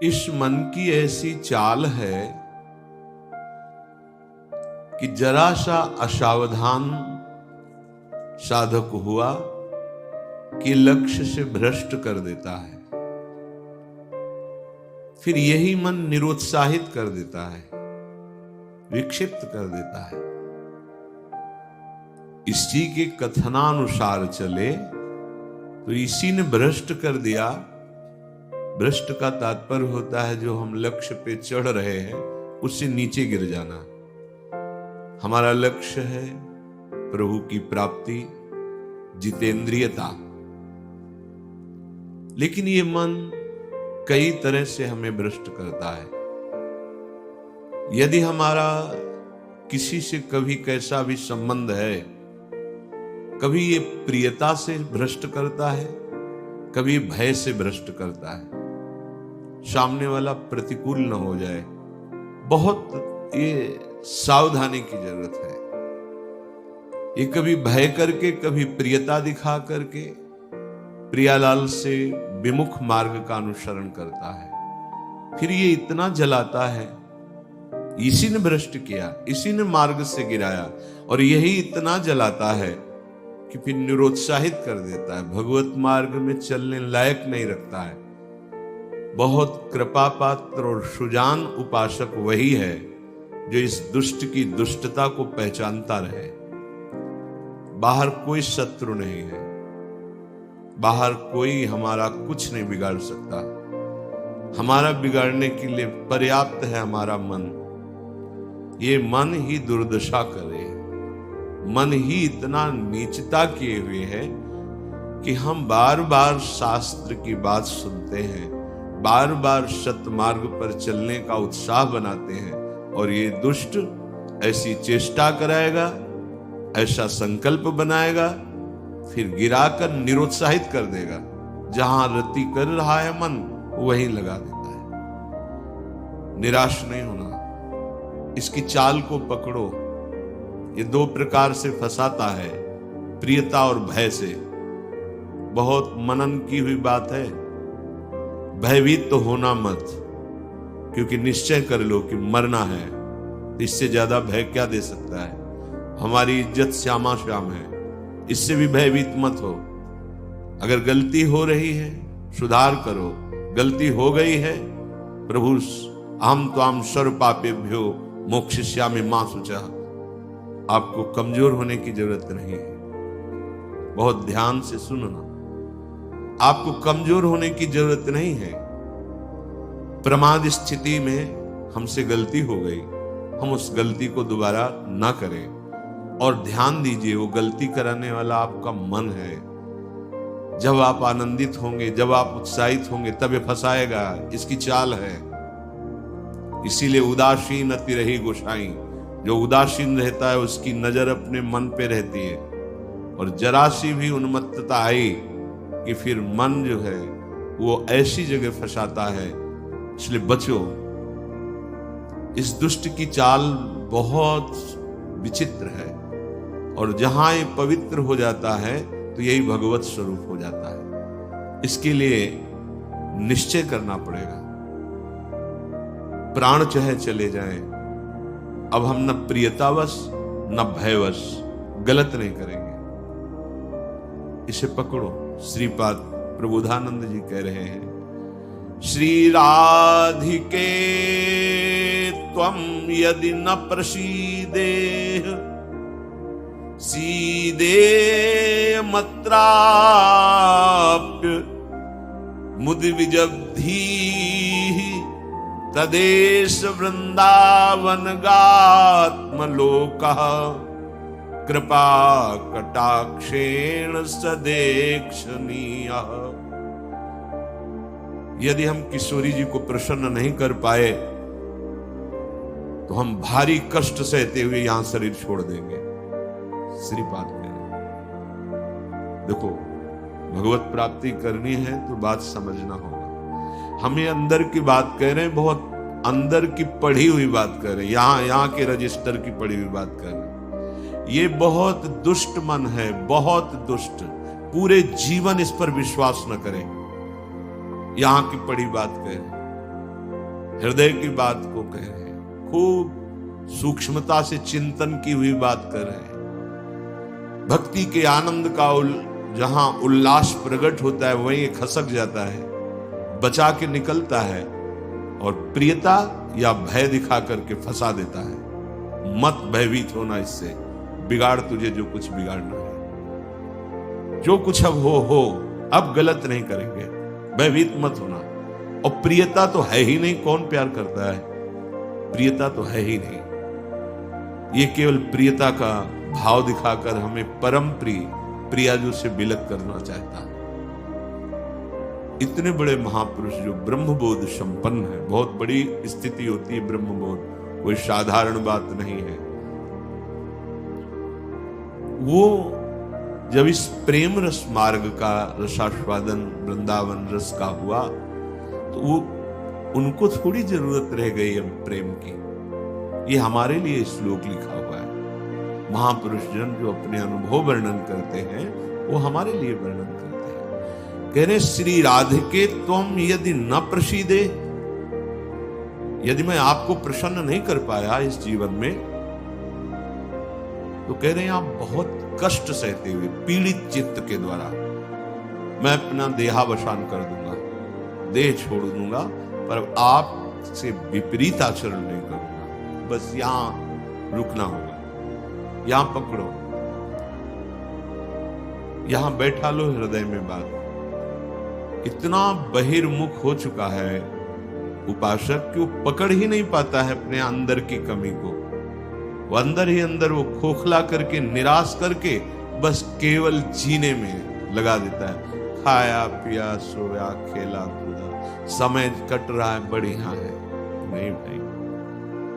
इस मन की ऐसी चाल है कि जरा सा असावधान साधक हुआ कि लक्ष्य से भ्रष्ट कर देता है। फिर यही मन निरुत्साहित कर देता है, विक्षिप्त कर देता है। इसी के कथनानुसार चले तो इसी ने भ्रष्ट कर दिया। भ्रष्ट का तात्पर्य होता है जो हम लक्ष्य पे चढ़ रहे हैं उससे नीचे गिर जाना। हमारा लक्ष्य है प्रभु की प्राप्ति, जितेंद्रियता, लेकिन ये मन कई तरह से हमें भ्रष्ट करता है। यदि हमारा किसी से कभी कैसा भी संबंध है, कभी ये प्रियता से भ्रष्ट करता है, कभी भय से भ्रष्ट करता है। सामने वाला प्रतिकूल न हो जाए, बहुत ये सावधानी की जरूरत है। ये कभी भय करके, कभी प्रियता दिखा करके प्रियालाल से विमुख मार्ग का अनुसरण करता है। फिर ये इतना जलाता है, इसी ने भ्रष्ट किया, इसी ने मार्ग से गिराया, और यही इतना जलाता है कि फिर निरुत्साहित कर देता है, भगवत मार्ग में चलने लायक नहीं रखता है। बहुत कृपा पात्र और सुजान उपासक वही है जो इस दुष्ट की दुष्टता को पहचानता रहे। बाहर कोई शत्रु नहीं है, बाहर कोई हमारा कुछ नहीं बिगाड़ सकता। हमारा बिगाड़ने के लिए पर्याप्त है हमारा मन। ये मन ही दुर्दशा करे, मन ही इतना नीचता किए हुए है कि हम बार बार शास्त्र की बात सुनते हैं, बार बार सतमार्ग पर चलने का उत्साह बनाते हैं, और ये दुष्ट ऐसी चेष्टा कराएगा, ऐसा संकल्प बनाएगा, फिर गिराकर निरुत्साहित कर देगा। जहां रति कर रहा है मन वहीं लगा देता है। निराश नहीं होना, इसकी चाल को पकड़ो। ये दो प्रकार से फंसाता है, प्रियता और भय से। बहुत मनन की हुई बात है। भयभीत तो होना मत, क्योंकि निश्चय कर लो कि मरना है, तो इससे ज्यादा भय क्या दे सकता है। हमारी इज्जत श्यामा श्याम है, इससे भी भयभीत मत हो। अगर गलती हो रही है सुधार करो, गलती हो गई है प्रभु अहम त्वाम सर्व पापेभ्यो मोक्षयिष्यामि मा शुचः। आपको कमजोर होने की जरूरत नहीं है, बहुत ध्यान से सुनना। आपको कमजोर होने की जरूरत नहीं है। प्रमाद स्थिति में हमसे गलती हो गई, हम उस गलती को दोबारा ना करें। और ध्यान दीजिए, वो गलती कराने वाला आपका मन है। जब आप आनंदित होंगे, जब आप उत्साहित होंगे, तब ये फंसाएगा। इसकी चाल है। इसीलिए उदासीन अति रही गोसाई। जो उदासीन रहता है उसकी नजर अपने मन पे रहती है, और जरा सी भी उन्मत्तता आई कि फिर मन जो है वो ऐसी जगह फंसाता है। इसलिए बचो। इस दुष्ट की चाल बहुत विचित्र है, और जहां ये पवित्र हो जाता है तो यही भगवत स्वरूप हो जाता है। इसके लिए निश्चय करना पड़ेगा। प्राण चाहे चले जाएं, अब हम न प्रियतावश न भयवश गलत नहीं करेंगे। इसे पकड़ो। श्रीपाद प्रबोधानंद जी कह रहे हैं, श्री राधिके त्वं यदि न प्रसीदेह सीदे मत्राप्य मुदि विजब्धि तदेश वृंदावन गात्मलोकः कृपा कटाक्षेण सदेक्षणीयः। यदि हम किशोरी जी को प्रसन्न नहीं कर पाए तो हम भारी कष्ट सहते हुए यहां शरीर छोड़ देंगे। श्रीपाद कह रहे, देखो भगवत प्राप्ति करनी है तो बात समझना होगा। हमें अंदर की बात कह रहे हैं, बहुत अंदर की पढ़ी हुई बात कर रहे हैं, यहां के रजिस्टर की पढ़ी हुई बात कर रहे हैं। ये बहुत दुष्ट मन है, बहुत दुष्ट। पूरे जीवन इस पर विश्वास न करें। यहां की पढ़ी बात कह रहे हैं। हृदय की बात को कह रहे हैं, खूब सूक्ष्मता से चिंतन की हुई बात कर रहे हैं। भक्ति के आनंद का जहां उल्लास प्रकट होता है वहीं खसक जाता है, बचा के निकलता है और प्रियता या भय दिखा करके फंसा देता है। मत भयभीत होना, इससे बिगाड़ तुझे जो कुछ बिगाड़ना है। जो कुछ अब हो, अब गलत नहीं करेंगे, भयभीत मत होना। और प्रियता तो है ही नहीं, कौन प्यार करता है? प्रियता तो है ही नहीं। ये केवल प्रियता का भाव दिखाकर हमें परम प्रियाजू से बिलक करना चाहता है। इतने बड़े महापुरुष जो ब्रह्मबोध संपन्न है, बहुत बड़ी स्थिति होती है ब्रह्मबोध, कोई साधारण बात नहीं है। वो जब इस प्रेम रस मार्ग का रसास्वादन वृंदावन रस का हुआ तो वो उनको थोड़ी जरूरत रह गई अब प्रेम की। ये हमारे लिए श्लोक लिखा हुआ है। महापुरुष जन जो अपने अनुभव वर्णन करते हैं वो हमारे लिए वर्णन करते हैं। कह रहे श्री राधिके तुम यदि न प्रसीदे, यदि मैं आपको प्रसन्न नहीं कर पाया इस जीवन में, तो कह रहे हैं आप बहुत कष्ट सहते हुए पीड़ित चित्त के द्वारा मैं अपना देहावसान कर दूंगा, देह छोड़ दूंगा, पर आपसे विपरीत आचरण नहीं करूंगा। बस यहां रुकना होगा, यहां पकड़ो, यहां बैठा लो हृदय में बात। इतना बहिर्मुख हो चुका है उपासक कि वो पकड़ ही नहीं पाता है अपने अंदर की कमी को। वो अंदर ही अंदर वो खोखला करके, निराश करके बस केवल जीने में लगा देता है। खाया पिया सोया खेला कूदा, समय कट रहा है, बढ़िया है। नहीं भाई,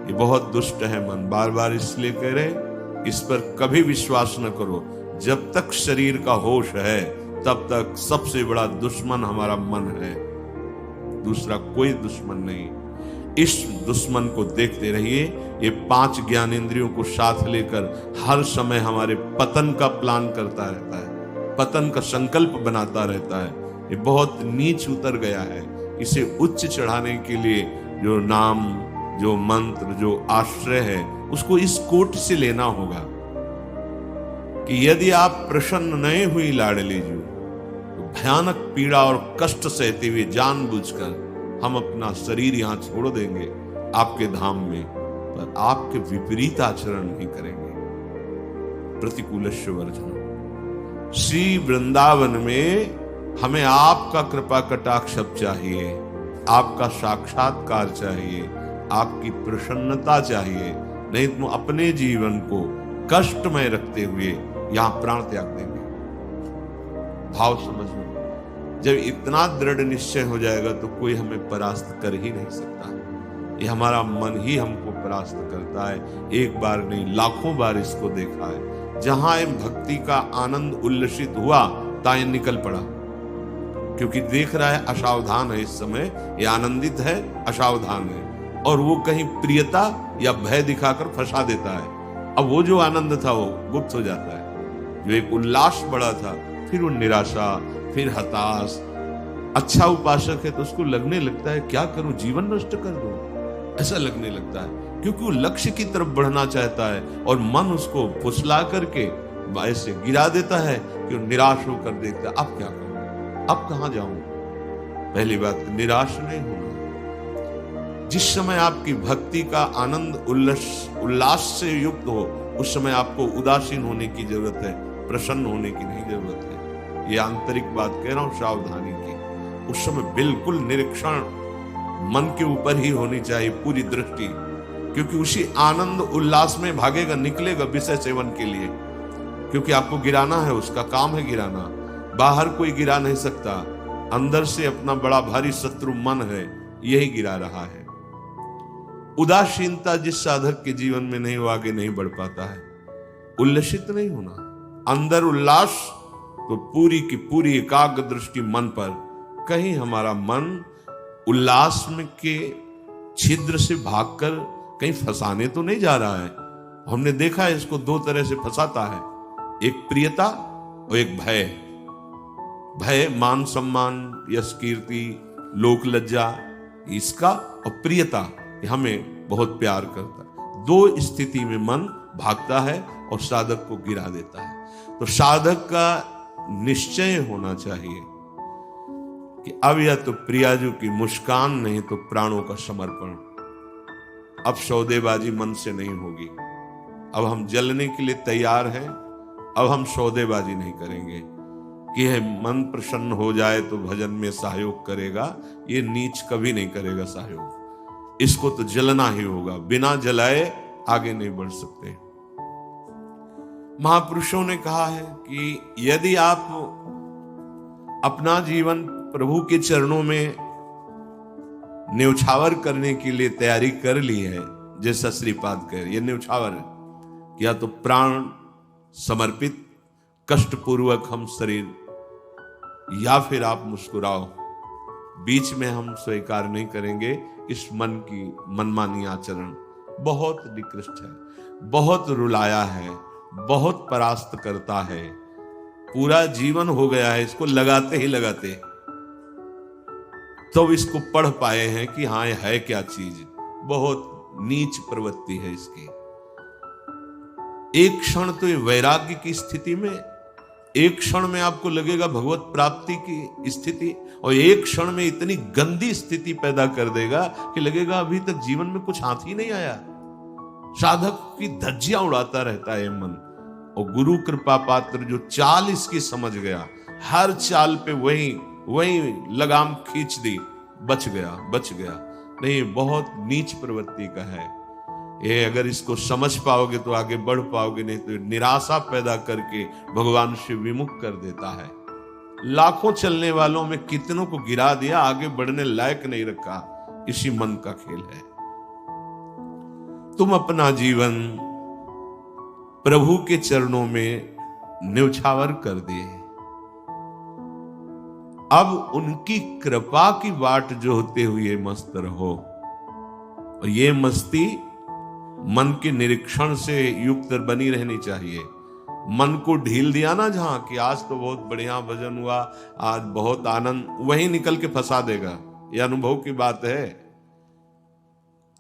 ये बहुत दुष्ट है मन। बार बार इसलिए कह रहे इस पर कभी विश्वास न करो। जब तक शरीर का होश है तब तक सबसे बड़ा दुश्मन हमारा मन है, दूसरा कोई दुश्मन नहीं। इस दुश्मन को देखते रहिए। ये 5 ज्ञानेंद्रियों को साथ लेकर हर समय हमारे पतन का प्लान करता रहता है, पतन का संकल्प बनाता रहता है। ये बहुत नीच उतर गया है। इसे उच्च चढ़ाने के लिए जो नाम, जो मंत्र, जो आश्रय है, उसको इस कोट से लेना होगा कि यदि आप प्रसन्न नहीं हुई लाडली जी, तो भयानक पीड़ा और कष्ट सहते हुए जानबूझकर हम अपना शरीर यहां छोड़ देंगे आपके धाम में, पर आपके विपरीत आचरण नहीं करेंगे। प्रतिकूलस्य वर्जनम। श्री वृंदावन में हमें आपका कृपा कटाक्ष चाहिए, आपका साक्षात्कार चाहिए, आपकी प्रसन्नता चाहिए। नहीं तो अपने जीवन को कष्टमय रखते हुए यहां प्राण त्याग देंगे। भाव समझ लो, जब इतना दृढ़ निश्चय हो जाएगा तो कोई हमें परास्त कर ही नहीं सकता। ये हमारा मन ही हमको परास्त करता है। एक बार नहीं, लाखों बार इसको देखा है। जहां भक्ति का आनंद उल्लसित हुआ, ताए निकल पड़ा, क्योंकि देख रहा है असावधान है इस समय, ये आनंदित है, असावधान है, और वो कहीं प्रियता या भय दिखाकर फंसा देता है। अब वो जो आनंद था वो गुप्त हो जाता है। जो एक उल्लास बढ़ा था, फिर वो निराशा, फिर हताश। अच्छा उपासक है तो उसको लगने लगता है क्या करूं, जीवन नष्ट कर दूं, ऐसा लगने लगता है, क्योंकि वो लक्ष्य की तरफ बढ़ना चाहता है और मन उसको फुसला करके ऐसे गिरा देता है कि वो निराश होकर देखता है अब क्या करूं, अब कहां जाऊं। पहली बात, निराश नहीं होना। जिस समय आपकी भक्ति का आनंद उल्लास से युक्त हो, उस समय आपको उदासीन होने की जरूरत है, प्रसन्न होने की नहीं जरूरत है। ये आंतरिक बात कह रहा हूं, सावधानी की। उस समय बिल्कुल निरीक्षण मन के ऊपर ही होनी चाहिए, पूरी दृष्टि, क्योंकि उसी आनंद उल्लास में भागेगा, निकलेगा विषय सेवन के लिए, क्योंकि आपको गिराना है, उसका काम है गिराना। बाहर कोई गिरा नहीं सकता, अंदर से अपना बड़ा भारी शत्रु मन है, यही गिरा रहा है। उदासीनता जिस साधक के जीवन में नहीं, वो आगे नहीं बढ़ पाता है। उल्लसित नहीं होना, अंदर उल्लास, तो पूरी की पूरी एकाग्र दृष्टि मन पर। कहीं हमारा मन उल्लास में के छिद्र से भागकर कहीं फंसाने तो नहीं जा रहा है। हमने देखा है इसको 2 तरह से फंसाता है, एक प्रियता और एक भय। भय मान सम्मान, यश कीर्ति, लोक लज्जा, इसका, और प्रियता हमें बहुत प्यार करता है। दो स्थिति में मन भागता है और साधक को गिरा देता है। तो साधक का निश्चय होना चाहिए कि अब या तो प्रियाजू की मुस्कान, नहीं तो प्राणों का समर्पण। अब सौदेबाजी मन से नहीं होगी। अब हम जलने के लिए तैयार हैं। अब हम सौदेबाजी नहीं करेंगे कि है मन प्रसन्न हो जाए तो भजन में सहयोग करेगा। ये नीच कभी नहीं करेगा सहयोग। इसको तो जलना ही होगा, बिना जलाए आगे नहीं बढ़ सकते। महापुरुषों ने कहा है कि यदि आप अपना जीवन प्रभु के चरणों में न्यौछावर करने के लिए तैयारी कर ली है, जैसा श्रीपाद कह रहे, ये न्यौछावर है, या तो प्राण समर्पित, कष्टपूर्वक हम शरीर, या फिर आप मुस्कुराओ। बीच में हम स्वीकार नहीं करेंगे इस मन की मनमानी आचरण। बहुत निकृष्ट है, बहुत रुलाया है, बहुत परास्त करता है। पूरा जीवन हो गया है इसको लगाते ही लगाते, तो इसको पढ़ पाए हैं कि हाँ ये है क्या चीज। बहुत नीच प्रवृत्ति है इसकी। एक क्षण तो ये वैराग्य की स्थिति में, एक क्षण में आपको लगेगा भगवत प्राप्ति की स्थिति, और एक क्षण में इतनी गंदी स्थिति पैदा कर देगा कि लगेगा अभी तक जीवन में कुछ हाथ ही नहीं आया। साधक की धज्जियां उड़ाता रहता है मन। और गुरु कृपा पात्र जो चाल इसकी समझ गया, हर चाल पे वही लगाम खींच दी, बच गया। नहीं, बहुत नीच प्रवृत्ति का है ये। अगर इसको समझ पाओगे तो आगे बढ़ पाओगे, नहीं तो निराशा पैदा करके भगवान से विमुख कर देता है। लाखों चलने वालों में कितनों को गिरा दिया, आगे बढ़ने लायक नहीं रखा। इसी मन का खेल है। तुम अपना जीवन प्रभु के चरणों में न्यौछावर कर दिए। अब उनकी कृपा की बाट जोहते हुए मस्त रहो। और ये मस्ती मन के निरीक्षण से युक्त बनी रहनी चाहिए। मन को ढील दिया ना जहां कि आज तो बहुत बढ़िया भजन हुआ, आज बहुत आनंद, वहीं निकल के फंसा देगा। ये अनुभव की बात है।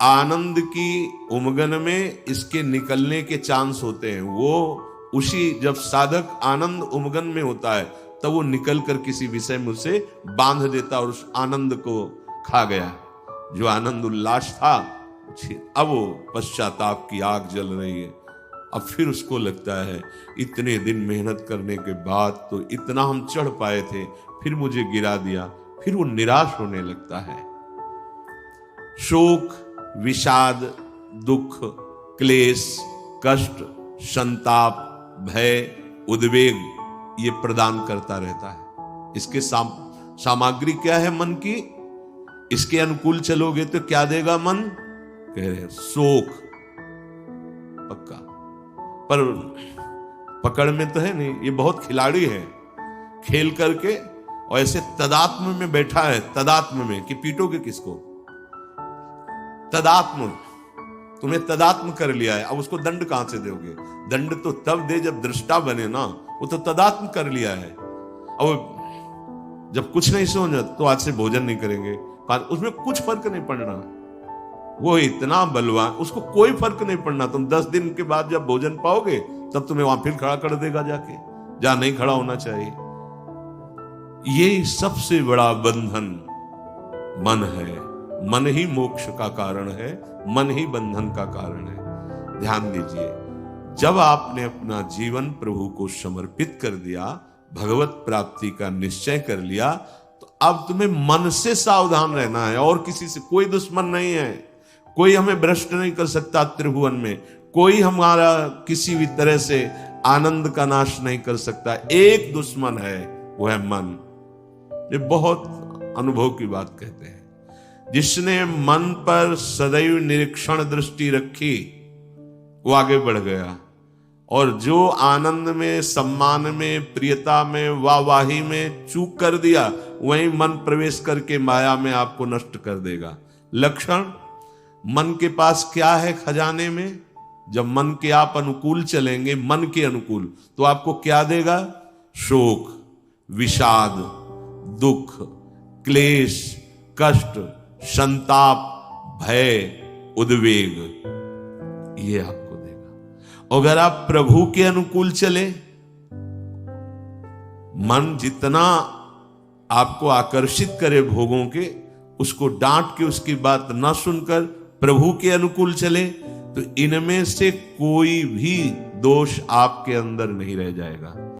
आनंद की उमगन में इसके निकलने के चांस होते हैं। वो उसी, जब साधक आनंद उमगन में होता है तब वो निकल कर किसी विषय में उसे बांध देता और उस आनंद को खा गया। जो आनंद उल्लास था, अब वो पश्चाताप की आग जल रही है। अब फिर उसको लगता है इतने दिन मेहनत करने के बाद तो इतना हम चढ़ पाए थे, फिर मुझे गिरा दिया। फिर वो निराश होने लगता है। शोक, विषाद, दुख, क्लेश, कष्ट, संताप, भय, उद्वेग ये प्रदान करता रहता है। इसके सामग्री क्या है मन की? इसके अनुकूल चलोगे तो क्या देगा मन? कह रहे शोक पक्का, पर पकड़ में तो है नहीं। ये बहुत खिलाड़ी है, खेल करके और ऐसे तदात्म में बैठा है। तदात्म में कि पीटोगे किसको? तदात्म, तुम्हें तदात्म कर लिया है। अब उसको दंड कहां से दोगे? दंड तो तब दे जब दृष्टा बने ना। वो तो तदात्म कर लिया है। अब जब कुछ नहीं समझ तो आज से भोजन नहीं करेंगे, उसमें कुछ फर्क नहीं पड़ना। वो इतना बलवान, उसको कोई फर्क नहीं पड़ना। तुम 10 दिन के बाद जब भोजन पाओगे तब तुम्हें वहां फिर खड़ा कर देगा जाके, जहां नहीं खड़ा होना चाहिए। ये सबसे बड़ा बंधन मन है। मन ही मोक्ष का कारण है, मन ही बंधन का कारण है। ध्यान दीजिए, जब आपने अपना जीवन प्रभु को समर्पित कर दिया, भगवत प्राप्ति का निश्चय कर लिया, तो अब तुम्हें मन से सावधान रहना है। और किसी से कोई दुश्मन नहीं है। कोई हमें भ्रष्ट नहीं कर सकता त्रिभुवन में। कोई हमारा किसी भी तरह से आनंद का नाश नहीं कर सकता। एक दुश्मन है, वो है मन। ये बहुत अनुभव की बात कहते हैं। जिसने मन पर सदैव निरीक्षण दृष्टि रखी वो आगे बढ़ गया। और जो आनंद में, सम्मान में, प्रियता में, वाहवाही में चूक कर दिया, वही मन प्रवेश करके माया में आपको नष्ट कर देगा। लक्षण मन के पास क्या है खजाने में? जब मन के आप अनुकूल चलेंगे, मन के अनुकूल, तो आपको क्या देगा? शोक, विषाद, दुख, क्लेश, कष्ट, संताप, भय, उद्वेग, ये आपको देगा। अगर आप प्रभु के अनुकूल चले, मन जितना आपको आकर्षित करे भोगों के, उसको डांट के उसकी बात ना सुनकर प्रभु के अनुकूल चले, तो इनमें से कोई भी दोष आपके अंदर नहीं रह जाएगा।